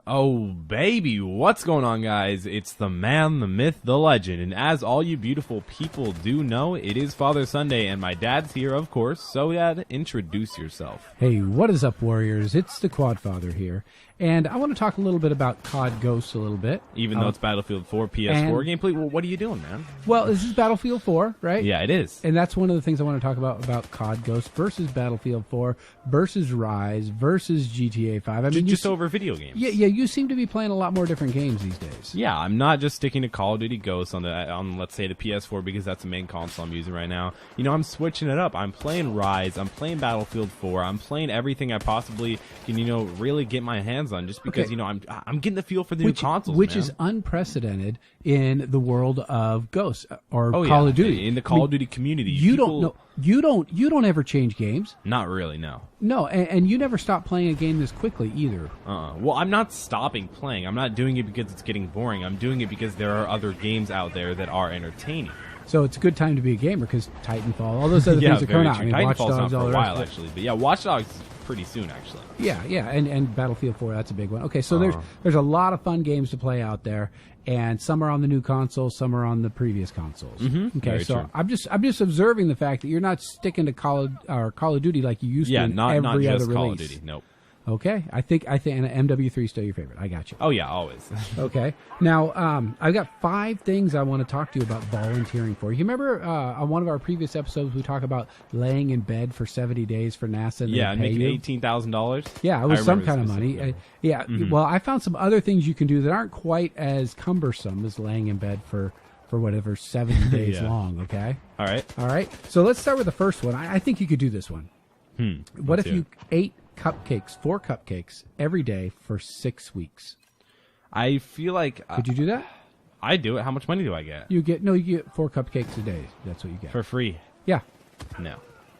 Oh, baby, what's going on, guys? It's the man, the myth, the legend, and as all you beautiful people do know, it is Father Sunday, and my dad's here, of course, so Dad, introduce yourself. Hey, what is up, Warriors? It's the Quad Father here, and I want to talk a little bit about COD Ghosts a little bit. Even though it's Battlefield 4 PS4 gameplay, well, what are you doing, man? Well, this is Battlefield 4, right? Yeah, it is. And that's one of the things I want to talk about COD Ghosts versus Battlefield 4 versus Rise versus GTA 5. I mean, just over video games. Yeah, you seem to be playing a lot more different games these days. Yeah, I'm not just sticking to Call of Duty Ghosts on let's say the PS4 because that's the main console I'm using right now. You know, I'm switching it up. I'm playing Rise, I'm playing Battlefield 4, I'm playing everything I possibly can, really get my hands on just because, I'm getting the feel for the new consoles, which man. is unprecedented in the world of Ghosts or Call of Duty. In the Call of Duty community. You don't ever change games. Not really, no. No, and you never stop playing a game this quickly either. Well, I'm not stopping playing. I'm not doing it because it's getting boring. I'm doing it because there are other games out there that are entertaining. So it's a good time to be a gamer because Titanfall, all those other things are coming out. I mean, Titanfall's Watch Dogs, not for all a the while, rest actually. But yeah, Watch Dogs is pretty soon, actually. Yeah, and Battlefield 4, that's a big one. Okay, so there's a lot of fun games to play out there, and some are on the new console, some are on the previous consoles. Mm-hmm. Okay, Very so true. I'm just observing the fact that you're not sticking to Call of Duty like you used to in not every just other Call release. of Duty. Nope. Okay, I think and MW3 is still your favorite. I got you. Oh yeah, always. Okay. Now, I've got 5 things I want to talk to you about volunteering for. You remember on one of our previous episodes we talked about laying in bed for 70 days for NASA? And Yeah, they pay making you? $18,000. Yeah, it was some kind of money. Well, I found some other things you can do that aren't quite as cumbersome as laying in bed for whatever 70 days long. Okay. All right. So let's start with the first one. I think you could do this one. What if you ate 4 cupcakes every day for 6 weeks? I feel like Could you do that? I do it. How much money do I get? You get 4 cupcakes a day. That's what you get For free? Yeah.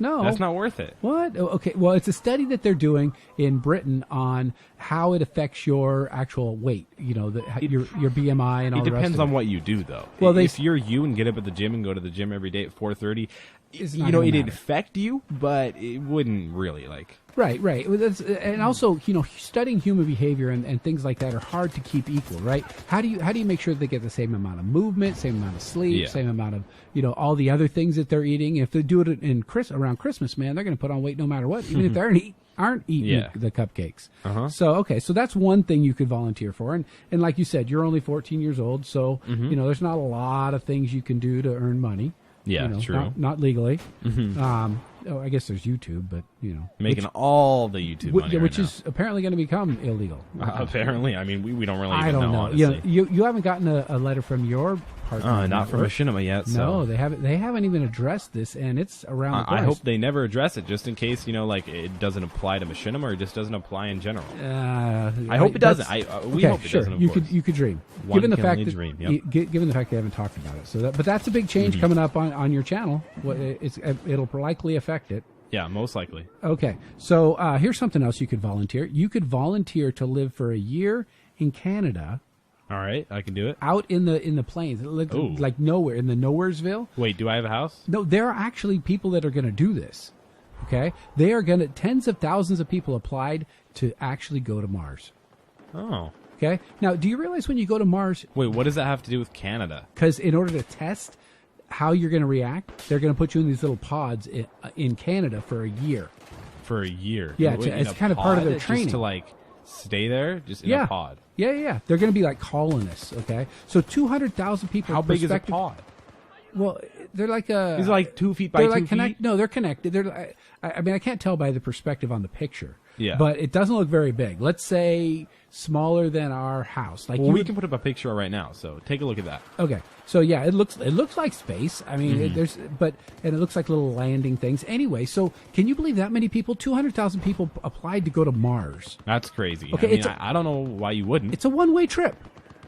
No, that's not worth it. What? Okay. Well, it's a study that they're doing in Britain on how it affects your actual weight. Your BMI and all the rest of it. It depends on what you do, though. Well, if you're you and get up at the gym and go to the gym every day at 4:30, it'd affect you, but it wouldn't really Right. And also, studying human behavior and things like that are hard to keep equal, right? How do you make sure they get the same amount of movement, same amount of sleep, same amount of, all the other things that they're eating? If they do it around Christmas, man, they're going to put on weight no matter what, even if they aren't eating the cupcakes. So that's one thing you could volunteer for. And like you said, you're only 14 years old, so, there's not a lot of things you can do to earn money. Yeah, true. Not legally. I guess there's YouTube, but making all the YouTube money which right is apparently going to become illegal. Apparently, I mean, we don't really I even don't know. honestly. You haven't gotten a letter from your partner. Not from Machinima yet. So. No, they haven't. They haven't even addressed this, and it's around the corner. I hope they never address it, just in case it doesn't apply to Machinima or it just doesn't apply in general. I hope it doesn't. We hope it doesn't. You could dream. Given the fact they haven't talked about it, but that's a big change coming up on your channel. It'll likely affect it. Yeah, most likely. Okay, so here's something else you could volunteer. You could volunteer to live for a year in Canada. All right, I can do it. Out in the plains, like nowhere, in the Nowheresville. Wait, do I have a house? No, there are actually people that are going to do this. Okay, they are going to. Tens of thousands of people applied to actually go to Mars. Oh. Okay. Now, do you realize when you go to Mars? Wait, what does that have to do with Canada? Because in order to test how you're going to react, they're going to put you in these little pods in Canada for a year. For a year? Yeah, it's kind of part of their training. Just to stay there, just in a pod. Yeah. They're going to be like colonists. Okay, so 200,000 people. How big is a pod? Well, they're like a. These are like 2 feet by 2 feet. No, they're connected. I mean, I can't tell by the perspective on the picture. Yeah. But it doesn't look very big. Let's say smaller than our house. We can put up a picture right now. So take a look at that. Okay. So yeah, it looks like space. I mean, and it looks like little landing things. Anyway, so can you believe that many people? 200,000 people applied to go to Mars. That's crazy. Okay, I don't know why you wouldn't. It's a one-way trip.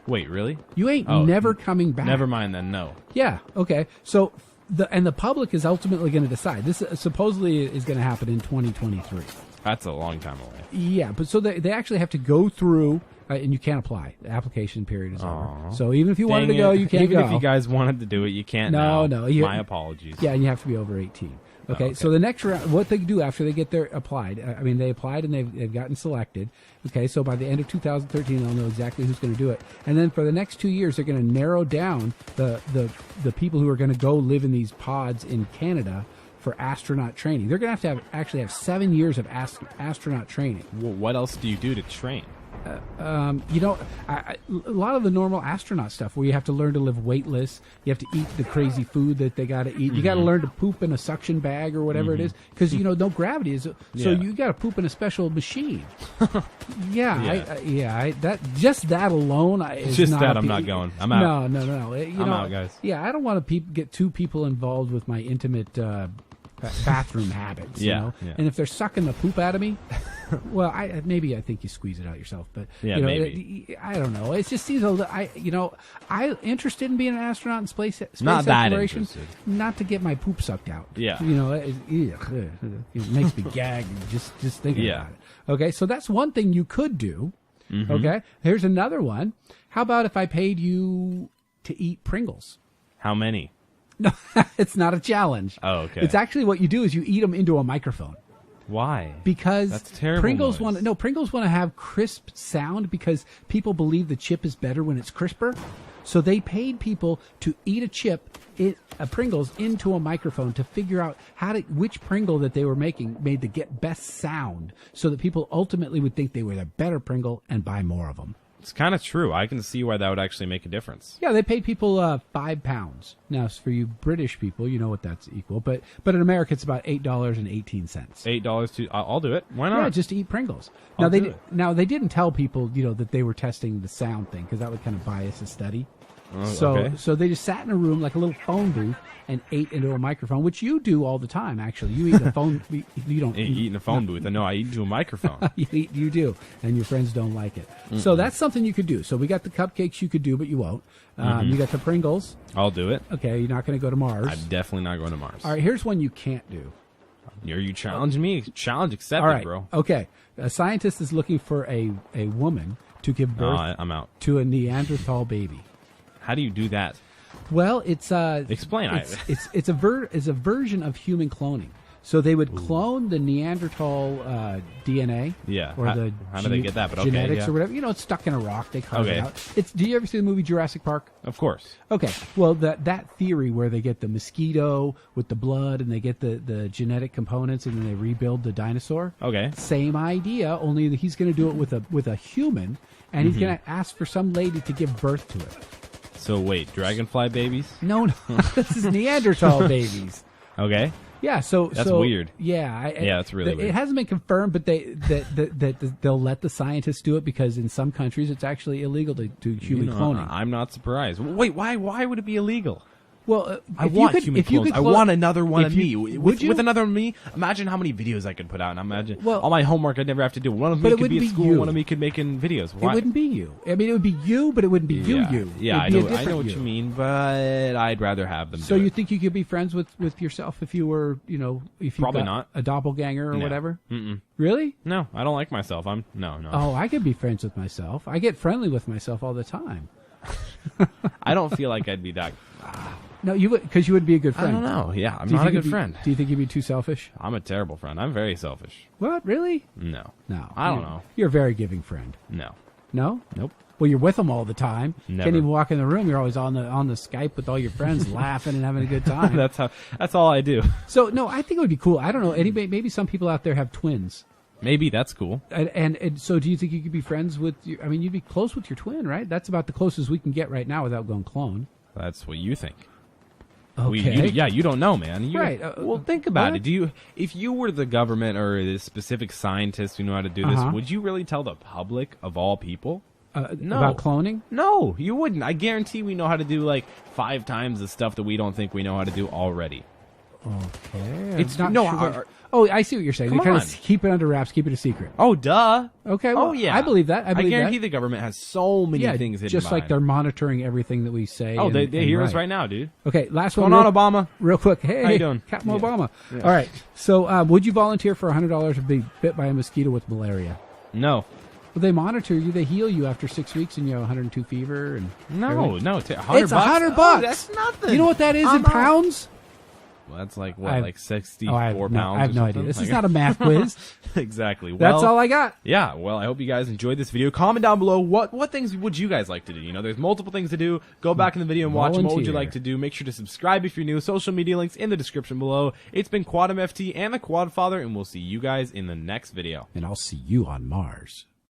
Wait, really? You ain't never coming back. Never mind then. No. Yeah. Okay. So the public is ultimately going to decide. This supposedly is going to happen in 2023. That's a long time away. Yeah, but so they actually have to go through, and you can't apply. The application period is over. So even if you wanted to go, you can't go. Even if you guys wanted to do it, you can't now. No. My apologies. Yeah, and you have to be over 18. Okay, so the next round, what they do after they get their applied, they applied and they've gotten selected. Okay, so by the end of 2013, they'll know exactly who's going to do it. And then for the next 2 years, they're going to narrow down the people who are going to go live in these pods in Canada for astronaut training. They're going to actually have 7 years of astronaut training. Well, what else do you do to train? A lot of the normal astronaut stuff where you have to learn to live weightless, you have to eat the crazy food that they got to eat, you got to learn to poop in a suction bag or whatever it is, because no gravity is, so you got to poop in a special machine. That alone is just not that I'm not going. I'm out. No. I'm out, guys. Yeah, I don't want to get two people involved with my intimate bathroom habits. Yeah. And if they're sucking the poop out of me, well, I think you squeeze it out yourself, but maybe. I don't know. It just seems a little. I'm interested in being an astronaut in space not that exploration, interested. Not to get my poop sucked out. Yeah. It makes me gag just thinking about it. Okay, so that's one thing you could do. Okay, here's another one. How about if I paid you to eat Pringles? How many? No, it's not a challenge. Oh, okay. It's actually what you do is you eat them into a microphone. Why? Because that's terrible. Pringles want to have crisp sound because people believe the chip is better when it's crisper. So they paid people to eat a Pringles into a microphone to figure out which Pringle that they were making made the best sound, so that people ultimately would think they were the better Pringle and buy more of them. It's kind of true. I can see why that would actually make a difference. Yeah, they paid people £5. Now, for you British people, you know what that's equal. But in America, it's about $8.18. $8 I'll do it. Why not? Yeah, just to eat Pringles. Now they didn't tell people that they were testing the sound thing, because that would kind of bias the study. So they just sat in a room like a little phone booth and ate into a microphone, which you do all the time. Actually, you eat a phone. You don't eat in a phone booth. No, I eat into a microphone. You do, and your friends don't like it. So that's something you could do. So we got the cupcakes you could do, but you won't. You got the Pringles. I'll do it. Okay, you're not going to go to Mars. I'm definitely not going to Mars. All right, here's one you can't do. Are you challenging me? Challenge accepted, all right, bro. Okay, a scientist is looking for a woman to give birth I'm out. to a Neanderthal baby. How do you do that? Well, it's explain. It's a version of human cloning. So they would clone the Neanderthal DNA. Yeah. Or how do they get that? But genetics or whatever. It's stuck in a rock. They carve it out. Do you ever see the movie Jurassic Park? Of course. Okay. Well, that theory where they get the mosquito with the blood and they get the genetic components and then they rebuild the dinosaur. Okay. Same idea, only that he's going to do it with a human, and he's going to ask for some lady to give birth to it. So wait, dragonfly babies? No, this is Neanderthal babies. Okay. Yeah, so that's weird. Yeah, it's really weird. It hasn't been confirmed, but they'll let the scientists do it because in some countries it's actually illegal to do human cloning. I'm not surprised. Wait, why would it be illegal? Well, I want human clones. I want another one of me. With another me, imagine how many videos I could put out. And imagine all my homework I'd never have to do. One of me could be at school, one of me could make in videos. Why? It wouldn't be you. I mean, it would be you, but it wouldn't be you. Yeah, I know what you mean, but I'd rather have them. So you think you could be friends with yourself if you were, if you probably not a doppelganger or whatever? Mm-mm. Really? No, I don't like myself. No. Oh, I could be friends with myself. I get friendly with myself all the time. I don't feel like I'd be that. No, you would, because you would be a good friend. I don't know. Yeah, I'm not a good friend. Do you think you'd be too selfish? I'm a terrible friend. I'm very selfish. What? Really? No. I don't know. You're a very giving friend. No. No? Nope. Well, you're with them all the time. Never. Can't even walk in the room. You're always on the Skype with all your friends, laughing and having a good time. That's all I do. So no, I think it would be cool. I don't know. Maybe some people out there have twins. Maybe that's cool. And so, do you think you could be friends with? You'd be close with your twin, right? That's about the closest we can get right now without going clone. That's what you think. Okay. You don't know, man. Right. Well, think about it. If you were the government or the specific scientist who know how to do this, would you really tell the public of all people? No. About cloning? No, you wouldn't. I guarantee we know how to do like 5 times the stuff that we don't think we know how to do already. Okay. It's not sure. I see what you're saying. You kind of keep it under wraps, keep it a secret. Oh, duh. Okay. Well, yeah. I believe that. I guarantee the government has so many things hidden just like they're monitoring everything that we say. Oh, they hear us right now, dude. Okay, last one. What's going on, Obama? Real quick. Hey, how you doing? Captain Obama. Yeah. All right. So, would you volunteer for $100 to be bit by a mosquito with malaria? No. Well, they monitor you. They heal you after 6 weeks, and you have 102 fever. And no, everything. it's $100. It's $100. Oh, that's nothing. You know what that is in pounds? Well, that's like what, like 64 pounds? I have no idea. This is not a math quiz. Exactly. Well, that's all I got. Yeah. Well, I hope you guys enjoyed this video. Comment down below what things would you guys like to do. You know, there's multiple things to do. Go back in the video and watch them. What would you like to do? Make sure to subscribe if you're new. Social media links in the description below. It's been QuadMFT and the Quad Father, and we'll see you guys in the next video. And I'll see you on Mars.